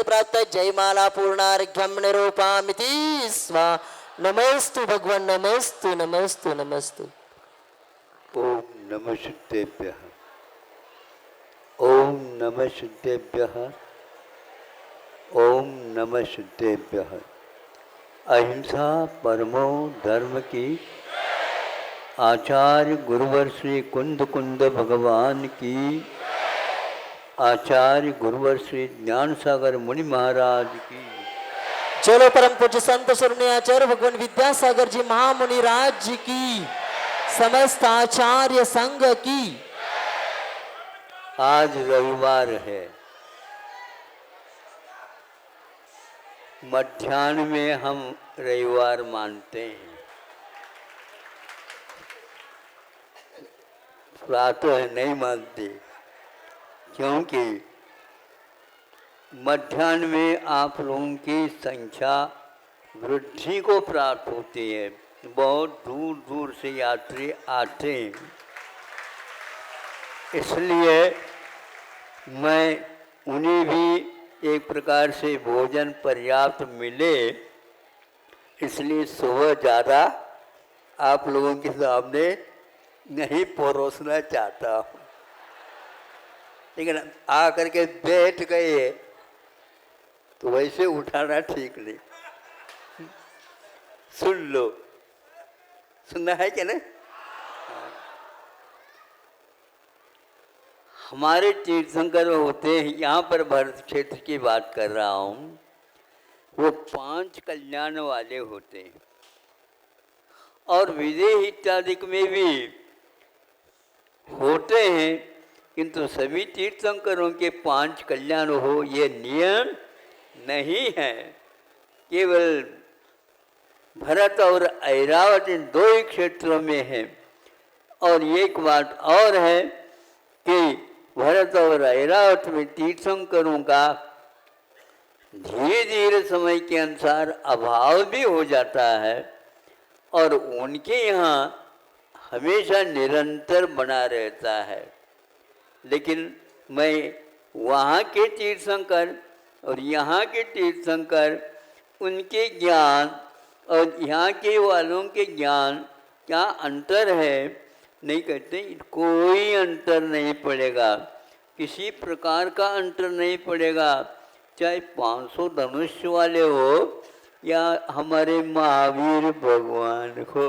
प्राप्त जयमाला पूर्णार्घ्यम निरूपामिति स्वा। नमस्तु भगवान, नमस्तु नमस्तु नमस्तु। ओम नमः शुद्धेभ्यः, ओम नमः शुद्धेभ्यः, ओम नमः शुद्धेभ्यः। अहिंसा परमो धर्म की, आचार्य गुरुवर श्री कुंद कुंद भगवान की, आचार्य गुरुवर श्री ज्ञान सागर मुनि महाराज की। चलो परम पूज्य संत शरणीय आचार्य भगवान विद्यासागर जी महामुनि राज जी की, समस्त आचार्य संघ की। आज रविवार है, मध्याह्न में हम रविवार मानते हैं, प्रातः नहीं मानते, क्योंकि मध्याह्न में आप लोगों की संख्या वृद्धि को प्राप्त होती है। बहुत दूर दूर से यात्री आते हैं, इसलिए मैं उन्हें भी एक प्रकार से भोजन पर्याप्त मिले, इसलिए सुबह ज़्यादा आप लोगों के सामने नहीं परोसना चाहता हूँ। लेकिन आ करके बैठ गए तो वैसे उठाना ठीक नहीं। सुन लो, सुनना है क्या नहीं? हमारे तीर्थंकर होते हैं, यहाँ पर भरत क्षेत्र की बात कर रहा हूँ, वो 5 कल्याण वाले होते हैं। और विदेह इत्यादि में भी होते हैं, किंतु सभी तीर्थंकरों के 5 कल्याण हो ये नियम नहीं है। केवल भरत और ऐरावत इन 2 ही क्षेत्रों में है। और एक बात और है कि भरत और ऐरावत में तीर्थंकरों का धीरे धीरे समय के अनुसार अभाव भी हो जाता है, और उनके यहाँ हमेशा निरंतर बना रहता है। लेकिन मैं वहाँ के तीर्थंकर और यहाँ के तीर्थंकर, उनके ज्ञान और यहाँ के वालों के ज्ञान क्या अंतर है नहीं कहते, कोई अंतर नहीं पड़ेगा, किसी प्रकार का अंतर नहीं पड़ेगा। चाहे 500 धनुष वाले हो या हमारे महावीर भगवान हो,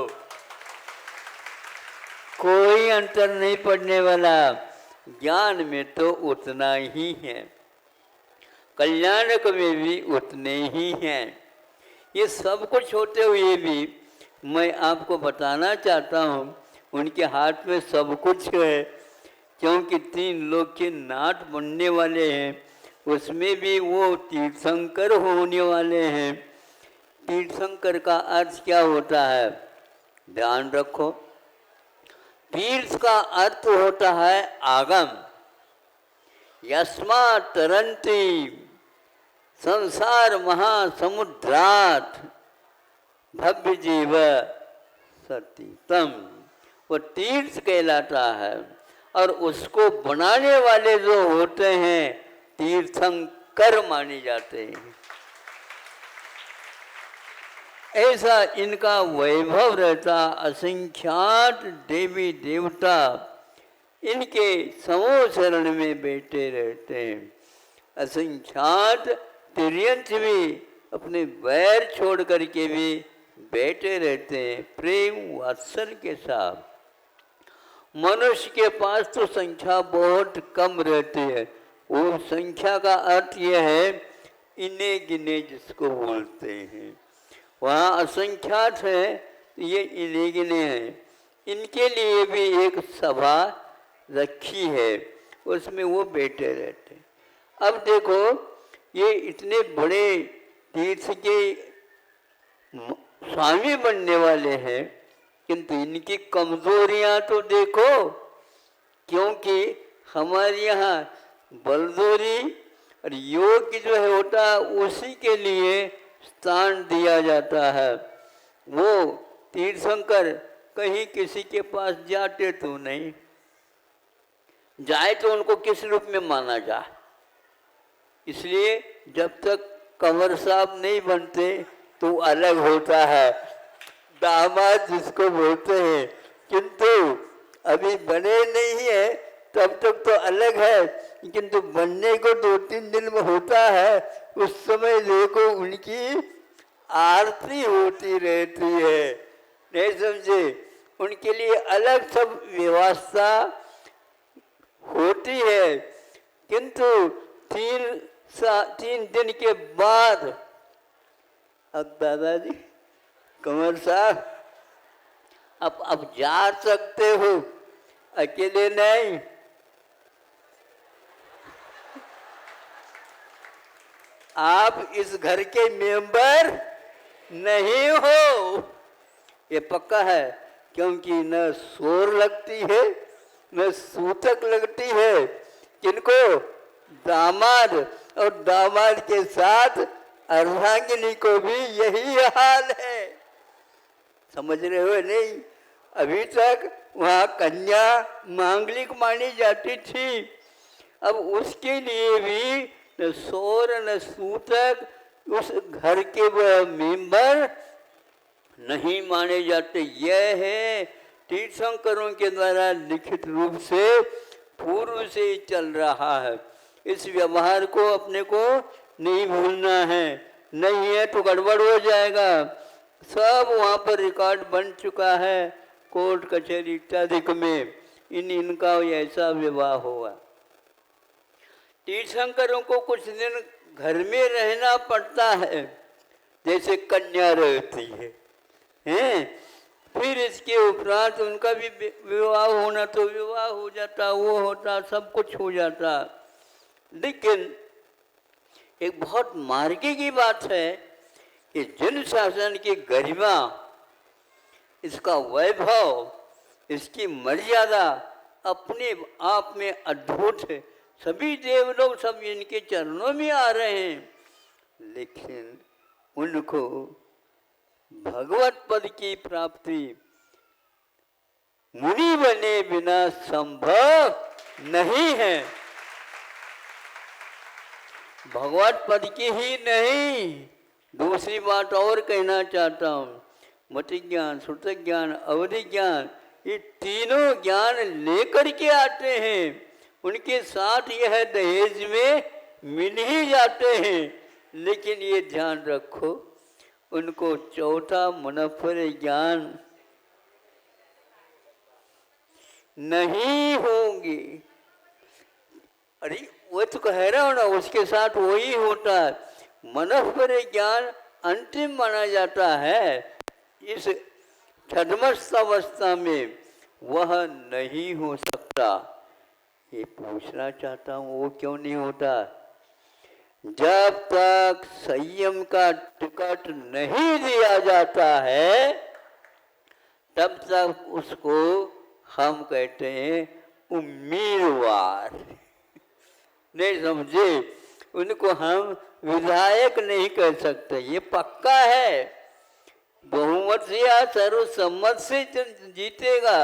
कोई अंतर नहीं पड़ने वाला। ज्ञान में तो उतना ही है, कल्याणक में भी उतने ही हैं। ये सब कुछ होते हुए भी मैं आपको बताना चाहता हूँ, उनके हाथ में सब कुछ है, क्योंकि 3 लोग के नाथ बनने वाले हैं, उसमें भी वो तीर्थंकर होने वाले हैं। तीर्थंकर का अर्थ क्या होता है, ध्यान रखो। तीर्थ का अर्थ होता है आगम, यस्मात् तरन्ति संसार महासमुद्रात् भव्य जीव सतीतम, वो तीर्थ कहलाता है। और उसको बनाने वाले जो होते हैं तीर्थंकर माने जाते हैं। ऐसा इनका वैभव रहता, असंख्यात देवी देवता इनके समूह शरण में बैठे रहते हैं। असंख्यात तिर्यंत भी अपने वैर छोड़ करके भी बैठे रहते हैं प्रेम वात्सल्य के साथ। मनुष्य के पास तो संख्या बहुत कम रहती है, वो संख्या का अर्थ यह है इन्हें गिने जिसको बोलते हैं। वहाँ असंख्यात है, ये इन्हें गिने हैं। इनके लिए भी एक सभा रखी है, उसमें वो बैठे रहते हैं। अब देखो, ये इतने बड़े तीर्थ के स्वामी बनने वाले हैं, किंतु इनकी कमजोरियां तो देखो। क्योंकि हमारे यहाँ बलजोरी और योग जो है होता है, उसी के लिए स्थान दिया जाता है। वो तीर्थंकर कहीं किसी के पास जाते तो नहीं, जाए तो उनको किस रूप में माना जाए, इसलिए जब तक कंवर साहब नहीं बनते तो अलग होता है, दामाद जिसको बोलते हैं, किंतु अभी बने नहीं है तब तक तो अलग है, किंतु बनने को 2-3 दिन में होता है, उस समय देखो उनकी आरती होती रहती है, नहीं समझे? उनके लिए अलग सब व्यवस्था होती है, किंतु 3 दिन के बाद अब दादाजी कंवर साहब अब जा सकते हो, अकेले नहीं। आप इस घर के मेंबर नहीं हो, ये पक्का है, क्योंकि न शोर लगती है न सूतक लगती है। किनको? दामाद, और दामाद के साथ अर्धांगिनी को भी यही हाल है, समझ रहे हो नहीं? अभी तक वहाँ कन्या मांगलिक मानी जाती थी, अब उसके लिए भी न शोर न सूतक उस घर के मेंबर नहीं माने जाते। यह है तीर्थंकरों के द्वारा लिखित रूप से पूर्व से ही चल रहा है। इस व्यवहार को अपने को नहीं भूलना है, नहीं है तो गड़बड़ हो जाएगा। सब वहाँ पर रिकॉर्ड बन चुका है, कोर्ट कचहरी इत्यादि में इनका ऐसा विवाह हुआ। तीर्थंकरों को कुछ दिन घर में रहना पड़ता है, जैसे कन्या रहती है, हैं? फिर इसके उपरांत उनका भी विवाह होना तो विवाह हो जाता, वो होता, सब कुछ हो जाता। लेकिन एक बहुत मार्गी की बात है कि जिन शासन की गरिमा, इसका वैभव, इसकी मर्यादा अपने आप में अद्भुत है। सभी देवलोग सब इनके चरणों में आ रहे हैं, लेकिन उनको भगवत पद की प्राप्ति मुनि बने बिना संभव नहीं है। भगवत पद की ही नहीं, दूसरी बात और कहना चाहता हूँ, मति ज्ञान, श्रुत ज्ञान, अवधि ज्ञान, ये तीनों ज्ञान लेकर के आते हैं, उनके साथ यह दहेज में मिल ही जाते हैं। लेकिन ये ध्यान रखो, उनको चौथा मनफर ज्ञान नहीं होंगे। अरे वो तो कह रहा हूं ना, उसके साथ वही होता है। मनफर ज्ञान अंतिम माना जाता है, इस छद्मस्थ अवस्था में वह नहीं हो सकता। ये पूछना चाहता हूँ, वो क्यों नहीं होता? जब तक संयम का टिकट नहीं दिया जाता है, तब तक उसको हम कहते हैं उम्मीदवार, नहीं समझे? उनको हम विधायक नहीं कह सकते, ये पक्का है। बहुमत से या सर्वसम्मत से जीतेगा,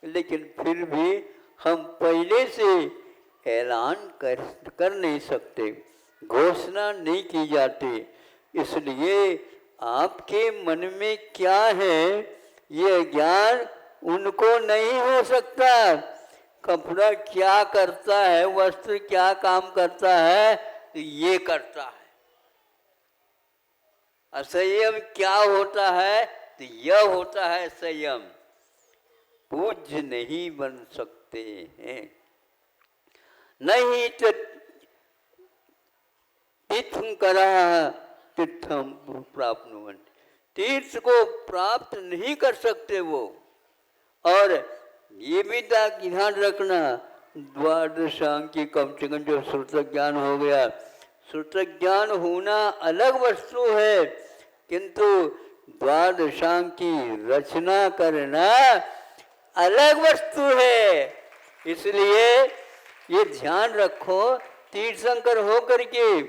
लेकिन फिर भी हम पहले से ऐलान कर नहीं सकते, घोषणा नहीं की जाती। इसलिए आपके मन में क्या है, ये ज्ञान उनको नहीं हो सकता। कपड़ा क्या करता है, वस्त्र क्या काम करता है, तो ये करता है। असंयम क्या होता है, तो यह होता है संयम। पूज्य नहीं बन सकते हैं, नहीं तो तीर्थं करा तीर्थम प्राप्नुवन्, तीर्थ को प्राप्त नहीं कर सकते वो। और ये भी ध्यान रखना, द्वादशांग की कम से कम जो श्रुत ज्ञान हो गया, श्रुत ज्ञान होना अलग वस्तु है, किंतु द्वादशांग की रचना करना अलग वस्तु है। इसलिए ये ध्यान रखो, तीर्थंकर हो करके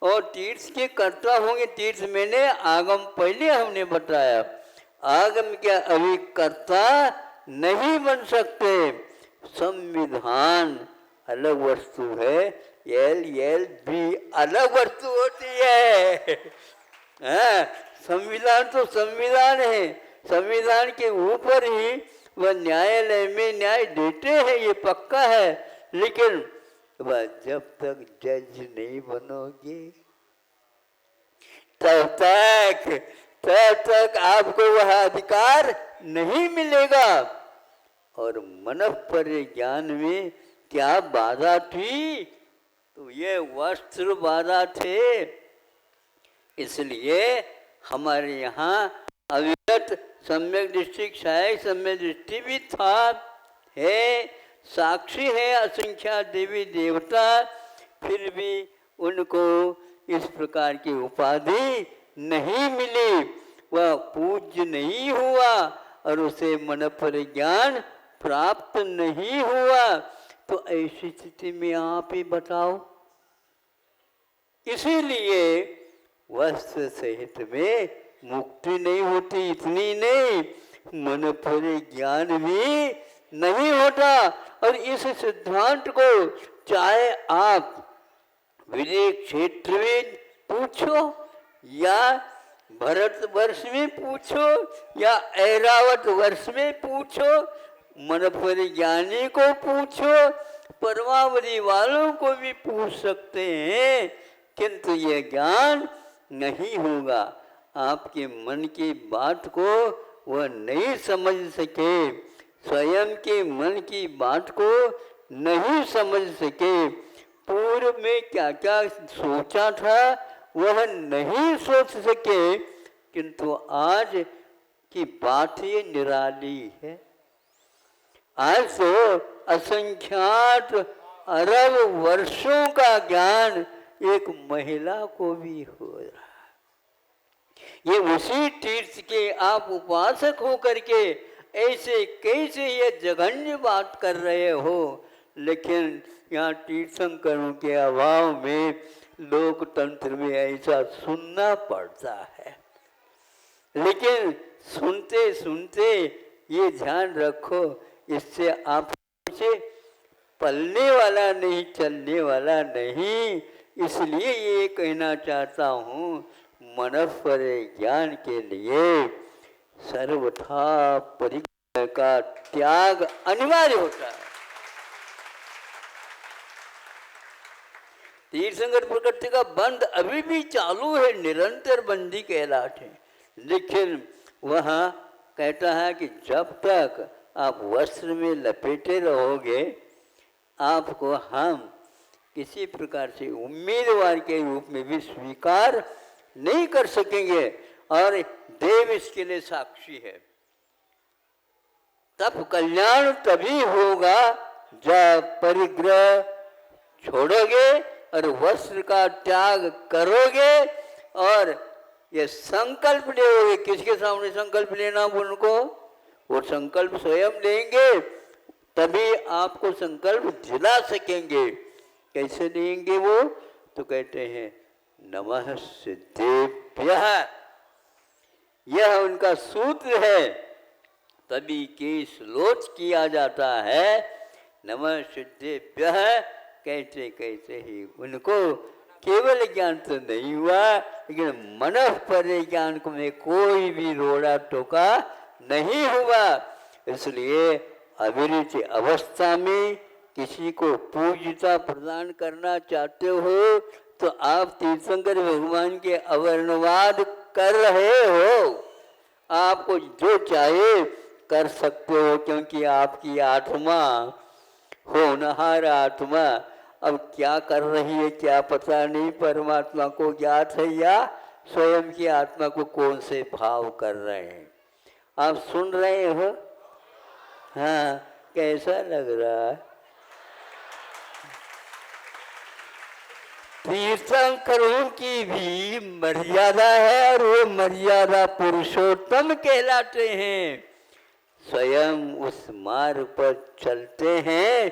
और तीर्थ के कर्ता होंगे। तीर्थ मैंने आगम पहले हमने बताया, आगम क्या अभी कर्ता नहीं बन सकते। संविधान अलग वस्तु है, एल बी अलग वस्तु होती है। हाँ, संविधान तो संविधान है, संविधान के ऊपर ही वह न्यायालय में न्याय देते हैं, ये पक्का है। लेकिन वह जब तक जज नहीं बनोगे तब तक आपको वह अधिकार नहीं मिलेगा। और मन पर ज्ञान में क्या बाधा थी? तो ये वस्त्र बाधा थे। इसलिए हमारे यहाँ अविरत सम्यक दृष्टि, क्षय सम्यक दृष्टि भी था, है, साक्षी है असंख्या देवी देवता, फिर भी उनको इस प्रकार की उपाधि नहीं मिली, वह पूज्य नहीं हुआ और उसे मन पर ज्ञान प्राप्त नहीं हुआ। तो ऐसी स्थिति में आप ही बताओ। इसीलिए वस्त्र सहित में मुक्ति नहीं होती, इतनी नहीं, मन पर ज्ञान भी नहीं होता। और इस सिद्धांत को चाहे आप विदेश क्षेत्र में पूछो या भारतवर्ष में पूछो या ऐरावत वर्ष में पूछो, मन पर ज्ञानी को पूछो, परमावधि वालों को भी पूछ सकते हैं, किंतु यह ज्ञान नहीं होगा। आपके मन की बात को वह नहीं समझ सके, स्वयं के मन की बात को नहीं समझ सके, पूर्व में क्या क्या सोचा था वह नहीं सोच सके, किंतु आज की बात ये निराली है। आज तो असंख्यात अरब वर्षों का ज्ञान एक महिला को भी हो रहा है। ये उसी तीर्थ के आप उपासक हो करके ऐसे कैसे ये जघन्य बात कर रहे हो, लेकिन यहाँ तीर्थंकरों के अभाव में लोकतंत्र में ऐसा सुनना पड़ता है। लेकिन सुनते सुनते ये ध्यान रखो, इससे आप से पलने वाला नहीं, चलने वाला नहीं। इसलिए ये कहना चाहता हूँ, मन पर ज्ञान के लिए सर्वथा परिग्रह का त्याग अनिवार्य होता है। तीर्थंकर प्रकृति का बंद अभी भी चालू है, निरंतर बंदी कहलाते हैं। लेकिन वहाँ कहता है कि जब तक आप वस्त्र में लपेटे रहोगे, आपको हम किसी प्रकार से उम्मीदवार के रूप में भी स्वीकार नहीं कर सकेंगे। और देव इसके लिए साक्षी है। तब कल्याण तभी होगा जब परिग्रह छोड़ोगे और वस्त्र का त्याग करोगे और ये संकल्प लोगे। किसके सामने संकल्प लेना उनको? वो संकल्प स्वयं लेंगे, तभी आपको संकल्प दिला सकेंगे। कैसे लेंगे वो? तो कहते हैं नमः सिद्धेभ्यः, यह उनका सूत्र है। तभी केश लोच किया जाता है। नमः सिद्धेभ्यः कहते कहते ही उनको केवल ज्ञान तो नहीं हुआ, लेकिन मन पर ज्ञान को में कोई भी रोड़ा टोका नहीं हुआ। इसलिए अविरत अवस्था में किसी को पूज्यता प्रदान करना चाहते हो तो आप तीर्थंकर भगवान के अवर्णवाद कर रहे हो। आपको जो चाहे कर सकते हो, क्योंकि आपकी आत्मा होनहार आत्मा अब क्या कर रही है क्या पता नहीं, परमात्मा को ज्ञात है या स्वयं की आत्मा को कौन से भाव कर रहे हैं। आप सुन रहे हो? हाँ, कैसा लग रहा है? तीर्थंकरों की भी मर्यादा है और वो मर्यादा पुरुषोत्तम कहलाते हैं। स्वयं उस मार्ग पर चलते हैं,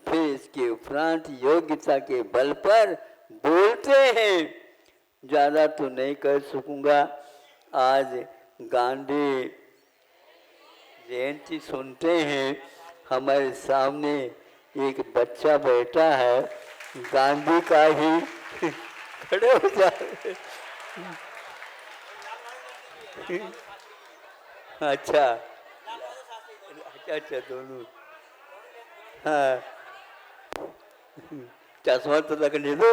फिर इसके उपरांत योग्यता के बल पर बोलते हैं। ज़्यादा तो नहीं कर सकूँगा। आज गांधी जयंती सुनते हैं, हमारे सामने एक बच्चा बैठा है, गांधी का ही खड़े हो जाए। अच्छा अच्छा अच्छा, दोनों। हाँ, चश्मा तो लगने दो।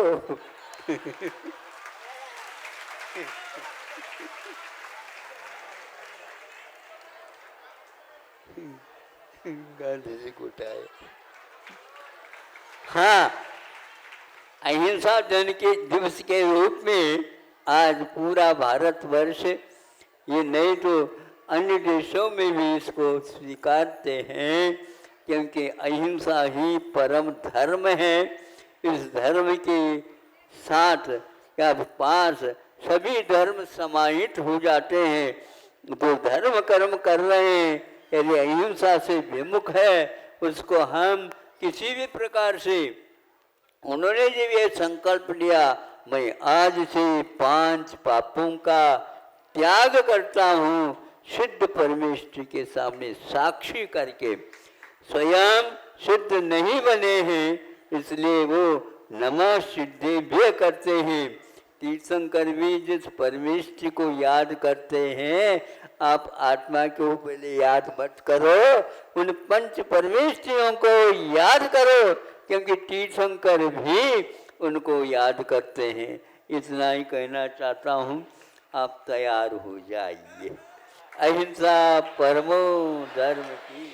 गांधी जी को उठाए। हाँ, अहिंसा दिन के दिवस के रूप में आज पूरा भारतवर्ष, ये नहीं तो अन्य देशों में भी इसको स्वीकारते हैं, क्योंकि अहिंसा ही परम धर्म है। इस धर्म के साथ या पास सभी धर्म समाहित हो जाते हैं। जो धर्म कर्म कर रहे हैं यदि अहिंसा से विमुख है, उसको हम किसी भी प्रकार से, उन्होंने जब ये संकल्प लिया मैं आज से 5 पापों का त्याग करता हूँ, सिद्ध परमेश्वर के सामने साक्षी करके, स्वयं सिद्ध नहीं बने हैं इसलिए वो नमः सिद्धि भी करते हैं। तीर्थंकर भी जिस परमेश्वर को याद करते हैं, आप आत्मा को पहले याद मत करो, उन पंच परमेश्वरों को याद करो, क्योंकि तीर्थंकर भी उनको याद करते हैं। इतना ही कहना चाहता हूँ, आप तैयार हो जाइए। अहिंसा परमो धर्म की।